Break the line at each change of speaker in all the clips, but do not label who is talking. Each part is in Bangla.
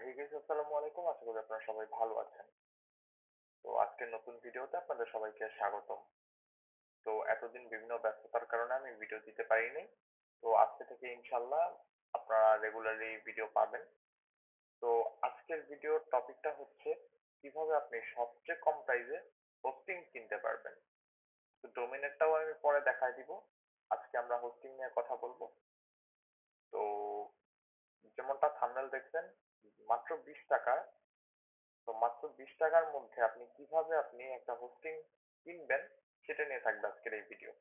হে গাইস, আসসালামু আলাইকুম। আশা করি আপনারা সবাই ভালো আছেন। তো আজকের নতুন ভিডিওতে আপনাদের সবাইকে স্বাগতম। তো এতদিন বিভিন্ন ব্যস্ততার কারণে আমি ভিডিও দিতে পারিনি। তো আজকে থেকে ইনশাল্লাহ আপনারা রেগুলারলি ভিডিও পাবেন। তো আজকের ভিডিওর টপিকটা হচ্ছে কিভাবে আপনি সবচেয়ে কম প্রাইসে হোস্টিং কিনতে পারবেন। তো ডোমেনেরটাও আমি পরে দেখায় দিব। আজকে আমরা হোস্টিং নিয়ে কথা বলবো। তো যেমনটা থাম্বনেল দেখছেন, মাত্র 20 টাকা। তো মাত্র 20 টাকার মধ্যে আপনি কিভাবে একটা হোস্টিং কিনবেন সেটা নিয়ে থাকবে আজকের এই ভিডিও।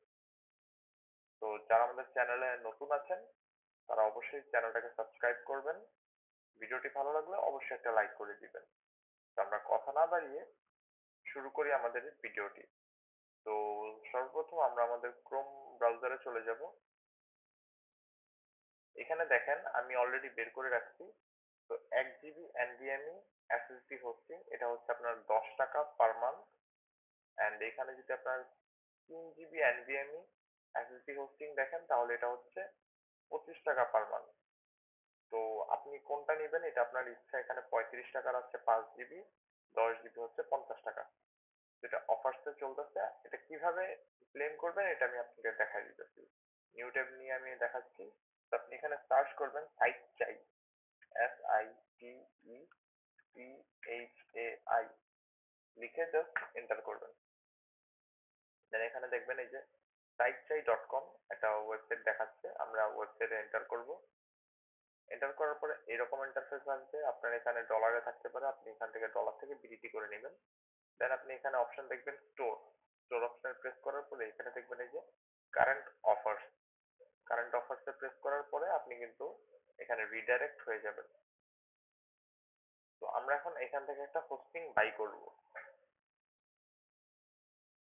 তো যারা আমাদের চ্যানেলে নতুন আছেন তারা অবশ্যই চ্যানেলটাকে সাবস্ক্রাইব করবেন। ভিডিওটি ভালো লাগলে অবশ্যই একটা লাইক করে দিবেন। তো আমরা কথা না বাড়িয়ে শুরু করি আমাদের ভিডিওটি। তো সর্বপ্রথম আমরা আমাদের ক্রোম ব্রাউজারে চলে যাব। এখানে দেখেন আমি অলরেডি বের করে রাখছি। তো 1 GB NVMe SSD হোস্টিং, এটা হচ্ছে আপনার 10 টাকা পার মান্থ। অ্যান্ড এখানে যদি আপনার 3 GB NVMe SSD হোস্টিং দেখেন তাহলে এটা হচ্ছে 25 টাকা পার মান্থ। তো আপনি কোনটা নেবেন এটা আপনার ইচ্ছা। এখানে 35 টাকার আছে 5 GB, 10 GB হচ্ছে 50 টাকা। যেটা অফার্সে চলতেছে। এটা কিভাবে ক্লেম করবেন এটা আমি আপনাকে দেখাই দিতেছি। নিউ ট্যাব নিয়ে আমি দেখাচ্ছি। তো আপনি এখানে সার্চ করবেন সাইট চাই, SITECHAI, লিখে জাস্ট এন্টার করবেন। দেন এখানে দেখবেন এই যে sitechai.com একটা ওয়েবসাইট দেখাচ্ছে। আমরা ওয়েবসাইটে এন্টার করব। এন্টার করার পরে এরকম ইন্টারফেস আসবে। আপনার এখানে ডলারে থাকতে পারে, আপনি এখান থেকে ডলার থেকে বিডিটি করে নেবেন। দেন আপনি এখানে অপশন দেখবেন স্টোর। স্টোর অপশনে প্রেস করার পরে এখানে দেখবেন এই যে কারেন্ট অফার্স। কারেন্ট অফার্সে প্রেস করার পরে আপনি কিন্তু এখানে রিডাইরেক্ট হয়ে যাবেন। তো আমরা এখন এখান থেকে একটা হোস্টিং বাই করব।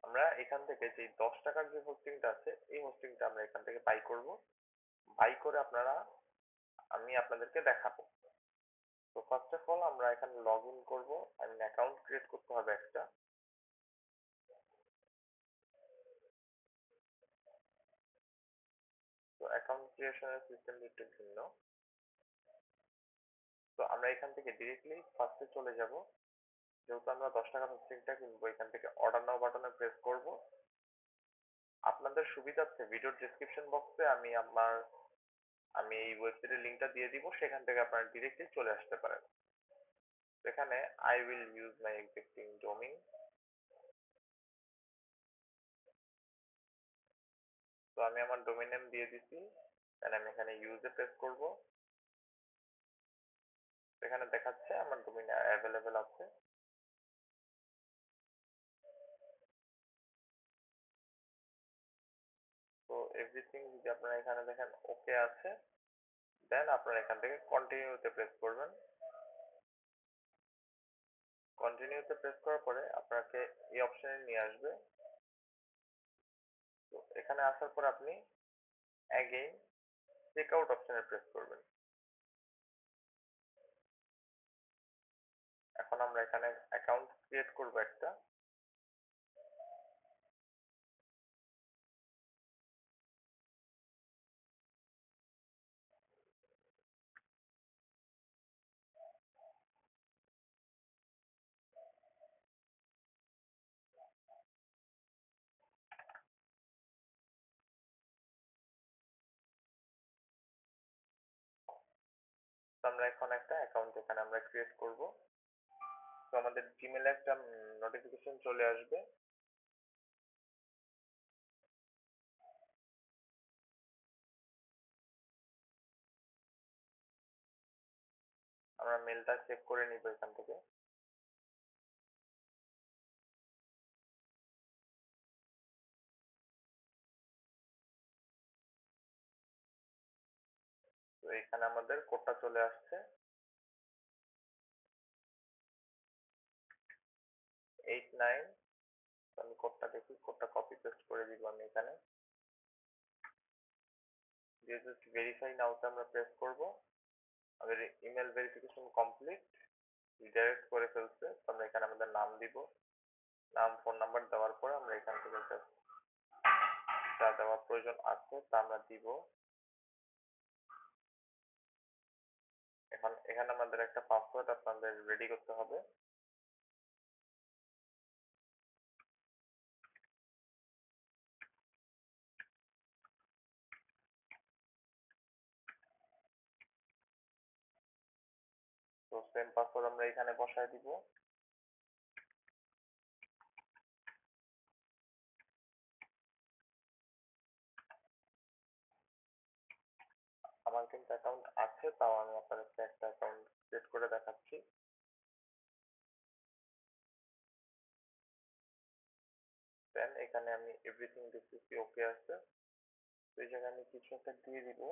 আমরা এখান থেকে যে 10 টাকার যে হোস্টিংটা আছে এই হোস্টিংটা আমরা এখান থেকে বাই করব। বাই করে আমি আপনাদেরকে দেখাবো। তো ফার্স্ট অফ অল আমরা এখানে লগ ইন করবো। অ্যাকাউন্ট ক্রিয়েট করতে হবে একটা। তো অ্যাকাউন্ট ক্রিয়েশনের সিস্টেম একটু ভিন্ন। তো আমরা এখান থেকে ডিরেক্টলি ফার্স্টে চলে যাব। যেহেতু আমরা 10 টাকার হোস্টিংটা কিনবো, এখান থেকে অর্ডার নাও বাটনে প্রেস করব। আপনাদের সুবিধার্থে ভিডিওর ডেসক্রিপশন বক্সে আমি এই ওয়েবসাইটের লিঙ্কটা দিয়ে দিব, সেখান থেকে আপনারা ডিরেক্টলি চলে আসতে পারেন। এখানে I will use my existing domain. তো আমি আমার ডোমেইন নেম দিয়ে দিছি। দেন আমি এখানে ইউজে প্রেস করব। এখানে দেখাচ্ছে আমার ডোমেইন অ্যাভেলেবেল আছে। তো এভরিথিং যদি আপনারা এখানে দেখেন ওকে আছে, দেন আপনারা এখান থেকে কন্টিনিউতে প্রেস করবেন। কন্টিনিউতে প্রেস করার পরে আপনাকে এই অপশনে নিয়ে আসবে। তো এখানে আসার পর আপনি অ্যাগেইন চেক আউট অপশনে প্রেস করবেন। এখন আমরা এখানে অ্যাকাউন্ট ক্রিয়েট করব একটা। তো আমরা এখন একটা অ্যাকাউন্ট এখানে আমরা ক্রিয়েট করব। তো আমাদের জিমেলে একটা নোটিফিকেশন চলে আসবে। আমরা মেলটা চেক করে নিব এখান থেকে। তো এখানে আমাদের কোডটা চলে আসছে 89। আমি কোডটা দেখি, কোডটা কপি পেস্ট করে দিব আমি এখানে। দিয়ে জাস্ট ভেরিফাই নাওতে আমরা প্রেস করব। আমাদের ইমেল ভেরিফিকেশন কমপ্লিট, রিডাইরেক্ট করে ফেলছে। তো আমরা এখানে আমাদের নাম দিব। নাম, ফোন নাম্বার দেওয়ার পরে আমরা এখান থেকে জাস্ট যা দেওয়ার প্রয়োজন আছে তা আমরা দিব। এখন এখানে আমাদের একটা পাসওয়ার্ড আপনাদের রেডি করতে হবে। তো সেম পাসওয়ার্ড আমরা এখানে বসায় দিব। আমার কিন্তু অ্যাকাউন্ট আছে, তাও আমি আপনাদেরকে একটা অ্যাকাউন্ট ক্রিয়েট করে দেখাচ্ছি। দেন এখানে আমি এভরিথিং দেখতেছি ওকে আছে। তো এই জায়গায় আমি কিছু একটা দিয়ে দিব।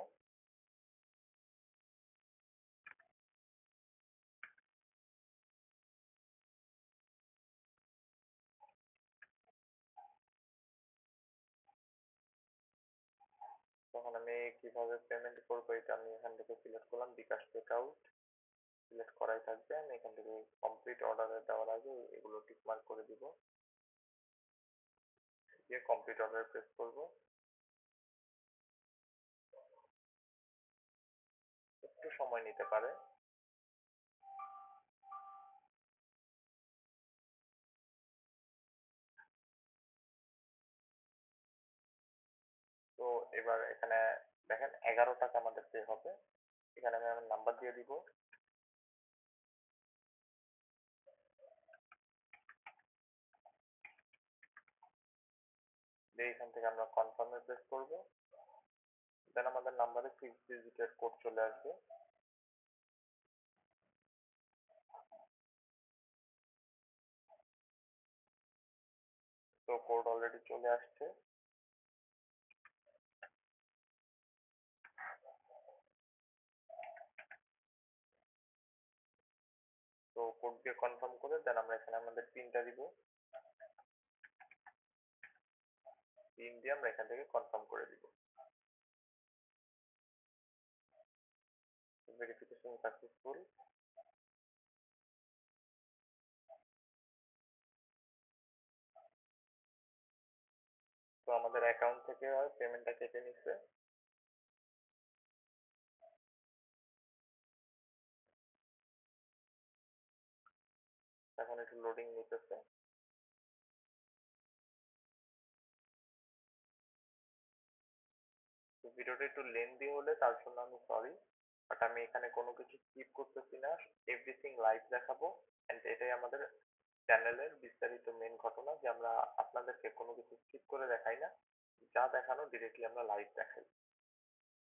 তখন আমি কিভাবে পেমেন্ট করবো এটা আমি এখান থেকে সিলেক্ট করলাম, বিকাশ চেকআউট সিলেক্ট করাই থাকবে। আমি এখান থেকে কমপ্লিট অর্ডারে দেওয়ার আগে এগুলো টিক মার্ক করে দিব, দিয়ে কমপ্লিট অর্ডার প্রেস করব। একটু সময় নিতে পারে। তো এবার এখানে দেখেন 11 টাকা আমাদের পে হবে। এখানে আমি আমার নাম্বার দিয়ে দিব, দিয়ে এখান থেকে আমরা কনফার্মে প্রেস করব। দেন আমাদের নাম্বারে 6 ডিজিটের কোড চলে আসবে। তো কোড অলরেডি চলে আসছে। তো কোড দিয়ে কনফার্ম করে দেন আমরা এখানে আমাদের পিনটা দিব। পিন দিয়ে আমরা এখান থেকে কনফার্ম করে দিব। Verification successful. তো আমাদের অ্যাকাউন্ট থেকে পেমেন্টটা কেটে নিচ্ছে। এখন একটু লোডিং নিতেছে। তো ভিডিওটা একটু লেন্দি হলে তার জন্য আমি সরি, বাট আমি এখানে কোনো কিছু স্কিপ করতেছি না, এভরিথিং লাইভ দেখাবো। এন্ড এটাই আমাদের চ্যানেলের বিস্তারিত মেন ঘটনা, যে আমরা আপনাদেরকে কোনো কিছু স্কিপ করে দেখাই না, যা দেখানো ডিরেক্টলি আমরা লাইভ দেখাই।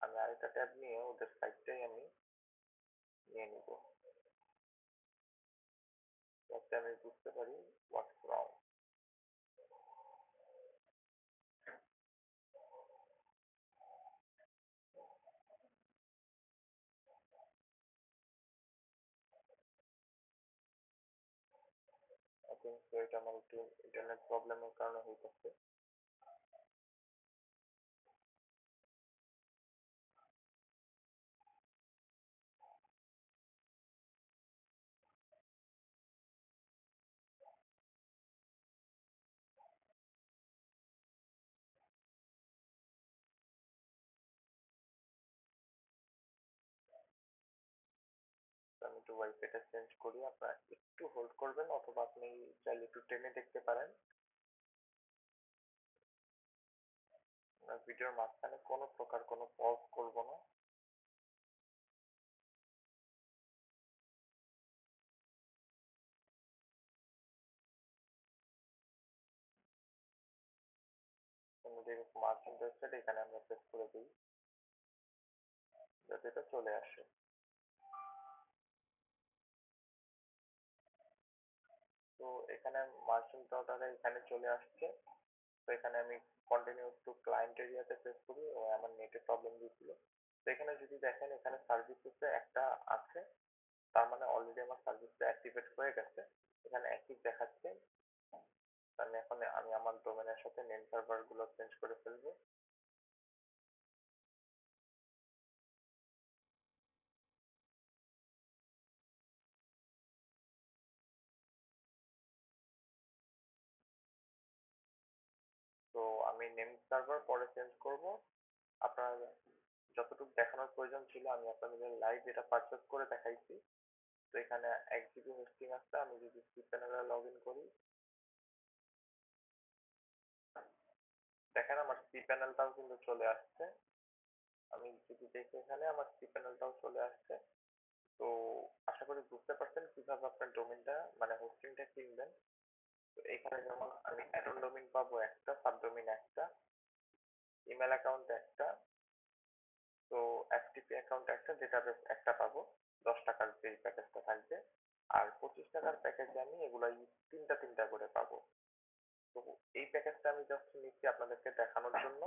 আমি আরেকটা ট্যাব নিয়ে ওদের সাইটটাই আমি নিয়ে নিব, যাতে আমি বুঝতে পারি হোয়াটস রং। আই থিঙ্ক তো এটা আমার একটু ইন্টারনেট প্রবলেমের কারণে হইতেছে। আমি একটু ওয়াইফাইটা চেঞ্জ করি, আপনারা একটু হোল্ড করবেন, অথবা আপনি চাইলে একটু টেনে দেখতে পারেন। ভিডিওর মাঝখানে কোনো প্রকার কোনো পজ করব না। মার্চ ইন্টারেস্টেড এখানে আমরা প্রেস করে দিই, যাতে এটা চলে আসে। তো এখানে মার্চেন্ট অর্ডারে এখানে চলে আসছে। তো এখানে আমি কন্টিনিউ টু ক্লায়েন্ট এরিয়াতে প্রেস করি, ও আমার নেটে প্রবলেম দিয়েছিল। তো এখানে যদি দেখেন এখানে সার্ভিসেসে একটা আছে, তার মানে অলরেডি আমার সার্ভিসটা অ্যাক্টিভেট হয়ে গেছে, এখানে অ্যাক্টিভ দেখাচ্ছে। তাহলে এখন আমি আমার ডোমেনের সাথে নেম সার্ভার গুলো চেঞ্জ করে ফেলবো। তো আমি নেম সার্ভার পরে চেঞ্জ করব। আপনারা যতটুকু দেখানোর প্রয়োজন ছিল আমি আপনাদের লাইভ এটা পারচেজ করে দেখাইছি। তো এখানে 1 GB হোস্টিং আছে। আমি যদি cPanel এ লগ ইন করি, দেখেন আমার cPanel-টাও কিন্তু চলে আসছে। আমি যদি দেখি এখানে আমার cPanel-টাও চলে আসছে। তো আশা করি বুঝতে পারছেন কিভাবে আপনার ডোমেইনটা মানে হোস্টিংটা কিনবেন। তো এখানে যেমন আমি অ্যাডন ডোমেইন পাবো একটা, সাবডোমেইন একটা, ইমেল অ্যাকাউন্ট একটা, তো এফটিপি অ্যাকাউন্ট একটা, ডেটাবেস একটা পাবো 10 টাকার যে প্যাকেজটা থাকবে। আর 25 টাকার প্যাকেজে আমি এগুলাই তিনটা তিনটা করে পাবো। তো এই প্যাকেজটা আমি জাস্ট নিচ্ছি আপনাদেরকে দেখানোর জন্য।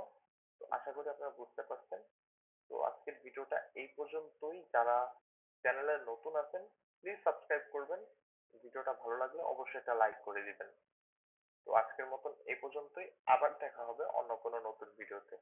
তো আশা করি আপনারা বুঝতে পারছেন। তো আজকের ভিডিওটা এই পর্যন্তই। যারা চ্যানেলে নতুন আছেন প্লিজ সাবস্ক্রাইব করবেন। ভিডিওটা ভালো লাগলে অবশ্যই একটা লাইক করে দিবেন। তো আজকের মতন এই পর্যন্তই। আবার দেখা হবে অন্য কোনো নতুন ভিডিওতে।